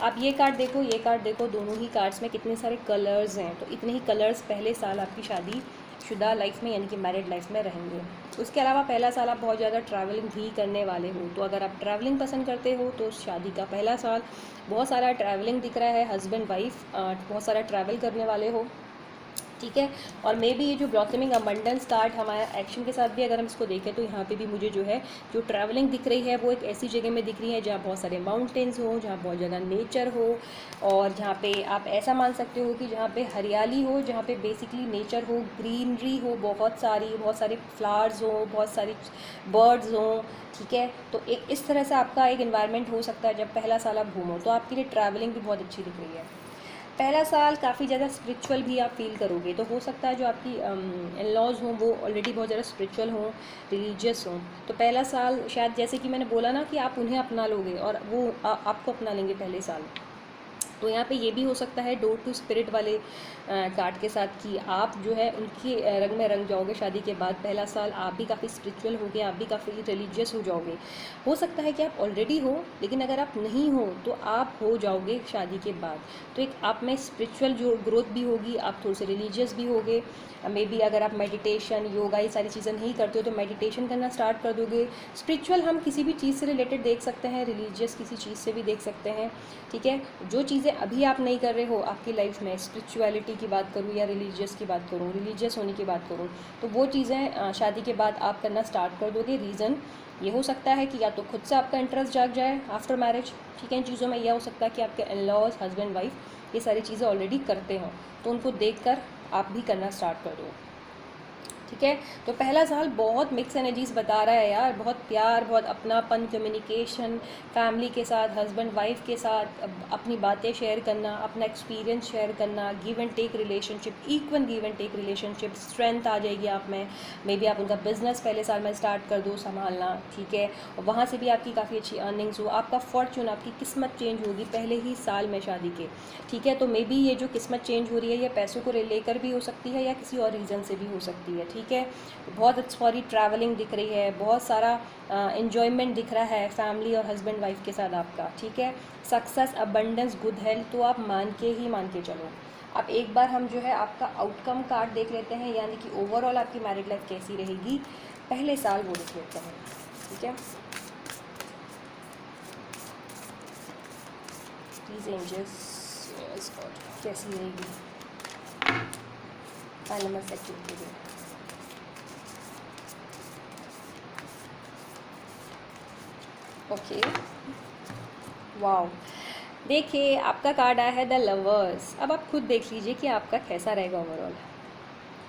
आप ये कार्ड देखो, ये कार्ड देखो, दोनों ही कार्ड्स में कितने सारे कलर्स हैं। तो इतने ही कलर्स पहले साल आपकी शादी शुदा लाइफ में यानी कि मैरिड लाइफ में रहेंगे। उसके अलावा पहला साल आप बहुत ज़्यादा ट्रैवलिंग भी करने वाले हो, तो अगर आप ट्रैवलिंग पसंद करते हो तो शादी का पहला साल बहुत सारा ट्रैवलिंग दिख रहा है। हस्बैंड वाइफ बहुत सारा ट्रैवल करने वाले हो। ठीक है, और मे बी ये जो ब्लॉसमिंग अबंडेंस कार्ड हमारा एक्शन के साथ भी अगर हम इसको देखें तो यहाँ पे भी मुझे जो है जो ट्रैवलिंग दिख रही है वो एक ऐसी जगह में दिख रही है जहाँ बहुत सारे माउंटेन्स हो, जहाँ बहुत ज़्यादा नेचर हो, और जहाँ पे आप ऐसा मान सकते हो कि जहाँ पे हरियाली हो, जहाँ पे बेसिकली नेचर हो, ग्रीनरी हो, बहुत सारे फ्लावर्स हो, बहुत सारी बर्ड्स हों। ठीक है, तो एक इस तरह से आपका एक इन्वायरमेंट हो सकता है जब पहला साल आप घूमो, तो आपके लिए ट्रैवलिंग भी बहुत अच्छी दिख रही है। पहला साल काफ़ी ज़्यादा स्पिरिचुअल भी आप फील करोगे, तो हो सकता है जो आपकी इन लॉज हों वो ऑलरेडी बहुत ज़्यादा स्पिरिचुअल हों, रिलीजियस हों। तो पहला साल शायद जैसे कि मैंने बोला ना कि आप उन्हें अपना लोगे और वो आपको अपना लेंगे पहले साल। तो यहाँ पे ये भी हो सकता है डोर टू स्पिरिट वाले कार्ड के साथ कि आप जो है उनकी रंग में रंग जाओगे शादी के बाद। पहला साल आप भी काफ़ी स्पिरिचुअल होगे, आप भी काफ़ी रिलीजियस हो जाओगे। हो सकता है कि आप ऑलरेडी हो, लेकिन अगर आप नहीं हो तो आप हो जाओगे शादी के बाद। तो एक आप में स्पिरिचुअल जो ग्रोथ भी होगी, आप थोड़े से रिलीजियस भी होगे। मे बी अगर आप मेडिटेशन, योगा, ये सारी चीज़ें नहीं करते हो तो मेडिटेशन करना स्टार्ट कर दोगे। स्पिरिचुअल हम किसी भी चीज़ से रिलेटेड देख सकते हैं, रिलीजियस किसी चीज़ से भी देख सकते हैं। ठीक है, जो चीज़ें अभी आप नहीं कर रहे हो आपकी लाइफ में, स्पिरिचुअलिटी की बात करूँ या रिलीजियस की बात करूँ, रिलीजियस होने की बात करूँ, तो वो चीज़ें शादी के बाद आप करना स्टार्ट कर दोगे। रीज़न ये हो सकता है कि या तो खुद से आपका इंटरेस्ट जाग जाए आफ्टर मैरिज। ठीक है, इन चीज़ों में यह हो सकता है कि आपके इन लॉज, हस्बैंड वाइफ ये सारी चीज़ें ऑलरेडी करते हों, तो उनको देखकर आप भी करना स्टार्ट कर दो। ठीक है, तो पहला साल बहुत मिक्स एनर्जीज बता रहा है यार, बहुत प्यार, बहुत अपनापन, कम्युनिकेशन, फैमिली के साथ, हस्बैंड वाइफ के साथ अपनी बातें शेयर करना, अपना एक्सपीरियंस शेयर करना, give and take relationship, equal give and take relationship, strength आ जाएगी आप में। मे बी आप उनका बिजनेस पहले साल में स्टार्ट कर दो संभालना। ठीक है, और वहाँ से भी आपकी काफ़ी अच्छी अर्निंग्स हो, आपका फॉर्चून, आपकी किस्मत चेंज होगी पहले ही साल में शादी के। ठीक है, तो मे बी ये जो किस्मत चेंज हो रही है ये पैसों को लेकर भी हो सकती है या किसी और रीज़न से भी हो सकती है। ठीक है, बहुत सारी ट्रैवलिंग दिख रही है, बहुत सारा इन्जॉयमेंट दिख रहा है फैमिली और हस्बैंड वाइफ के साथ आपका। ठीक है, सक्सेस, अबंडेंस, गुड हेल्थ, तो आप मान के चलो। अब एक बार हम जो है आपका आउटकम कार्ड देख लेते हैं, यानी कि ओवरऑल आपकी मैरिड लाइफ कैसी रहेगी पहले साल, वो देख लेते हैं। ठीक है, प्लीज़ एंजल्स कैसी रहेगी फाइल नंबर सेक्शन के लिए। ओके, वाओ, देखिए आपका कार्ड आया है द लवर्स। अब आप खुद देख लीजिए कि आपका कैसा रहेगा ओवरऑल।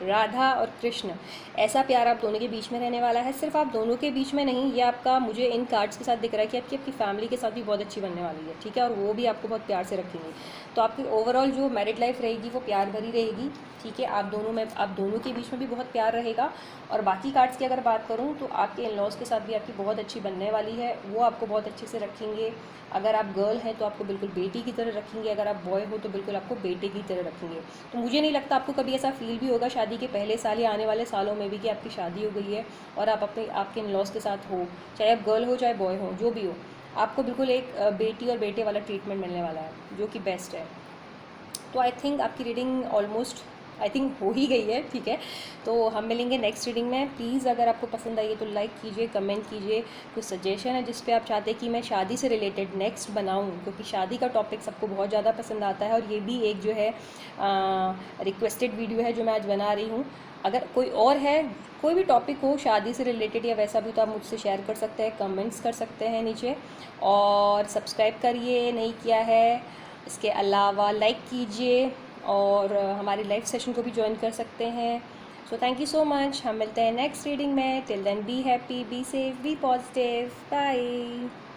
राधा और कृष्ण, ऐसा प्यार आप दोनों के बीच में रहने वाला है। सिर्फ आप दोनों के बीच में नहीं, ये आपका मुझे इन कार्ड्स के साथ दिख रहा है कि आपकी फैमिली के साथ भी बहुत अच्छी बनने वाली है। ठीक है, और वो भी आपको बहुत प्यार से रखेंगे। तो आपकी ओवरऑल जो मैरिड लाइफ रहेगी वो प्यार भरी रहेगी। ठीक है, आप दोनों के बीच में भी बहुत प्यार रहेगा। और बाकी कार्ड्स की अगर बात करूँ तो आपके इन लॉज के साथ भी आपकी बहुत अच्छी बनने वाली है, वो आपको बहुत अच्छे से रखेंगे। अगर आप गर्ल हैं तो आपको बिल्कुल बेटी की तरह रखेंगे, अगर आप बॉय हो तो बिल्कुल आपको बेटे की तरह रखेंगे। तो मुझे नहीं लगता आपको कभी ऐसा फील भी होगा शादी के पहले साल या आने वाले सालों में भी कि आपकी शादी हो गई है और आप आपके इन लॉज के साथ हो, चाहे आप गर्ल हो चाहे बॉय हो, जो भी हो, आपको बिल्कुल एक बेटी और बेटे वाला ट्रीटमेंट मिलने वाला है, जो कि बेस्ट है। तो आई थिंक आपकी रीडिंग ऑलमोस्ट हो ही गई है। ठीक है, तो हम मिलेंगे नेक्स्ट रीडिंग में। प्लीज़ अगर आपको पसंद आई है तो लाइक कीजिए, कमेंट कीजिए। कुछ सजेशन है जिस पे आप चाहते हैं कि मैं शादी से रिलेटेड नेक्स्ट बनाऊं, क्योंकि शादी का टॉपिक सबको बहुत ज़्यादा पसंद आता है और ये भी एक जो है रिक्वेस्टेड वीडियो है जो मैं आज बना रही हूँ। अगर कोई और है, कोई भी टॉपिक हो शादी से रिलेटेड या वैसा भी, तो आप मुझसे शेयर कर सकते हैं, कमेंट्स कर सकते हैं नीचे। और सब्सक्राइब करिए नहीं किया है, इसके अलावा लाइक कीजिए और हमारे लाइव सेशन को भी ज्वाइन कर सकते हैं। So thank you so much, हम मिलते हैं नेक्स्ट रीडिंग में। Till then be happy, be safe, be positive, bye.